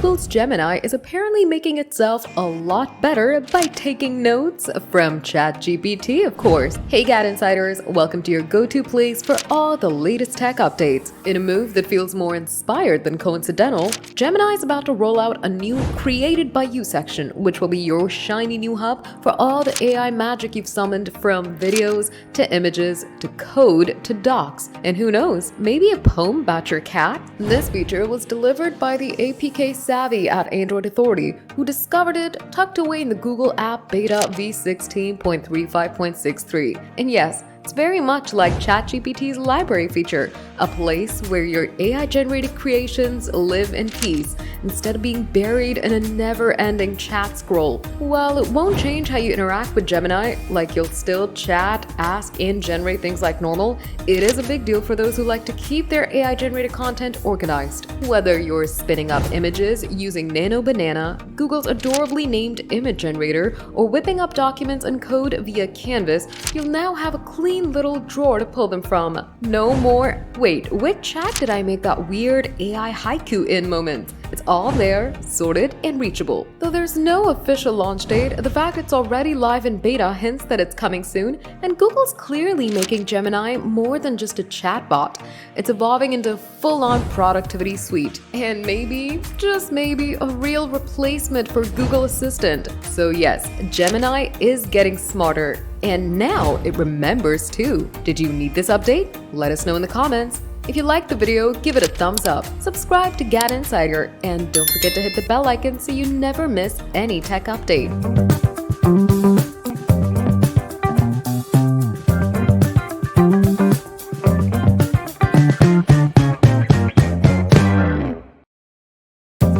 Google's Gemini is apparently making itself a lot better by taking notes from ChatGPT, of course. Hey GadInsiders, welcome to your go-to place for all the latest tech updates. In a move that feels more inspired than coincidental, Gemini is about to roll out a new Created by You section, which will be your shiny new hub for all the AI magic you've summoned, from videos to images to code to docs. And who knows, maybe a poem about your cat? This feature was delivered by the APK savvy at Android Authority, who discovered it tucked away in the Google app beta v16.35.63. And yes, it's very much like ChatGPT's library feature, a place where your AI-generated creations live in peace instead of being buried in a never-ending chat scroll. While it won't change how you interact with Gemini, like you'll still chat, ask, and generate things like normal, it is a big deal for those who like to keep their AI-generated content organized. Whether you're spinning up images using Nano Banana, Google's adorably named image generator, or whipping up documents and code via Canvas, you'll now have a clean little drawer to pull them from. No more, wait, which chat did I make that weird AI haiku in moment? It's all there, sorted, and reachable. Though there's no official launch date, the fact it's already live in beta hints that it's coming soon, and Google's clearly making Gemini more than just a chatbot. It's evolving into a full-on productivity suite, and maybe, just maybe, a real replacement for Google Assistant. So yes, Gemini is getting smarter, and now it remembers too. Did you need this update? Let us know in the comments. If you liked the video, give it a thumbs up, subscribe to GadInsider, and don't forget to hit the bell icon so you never miss any tech update.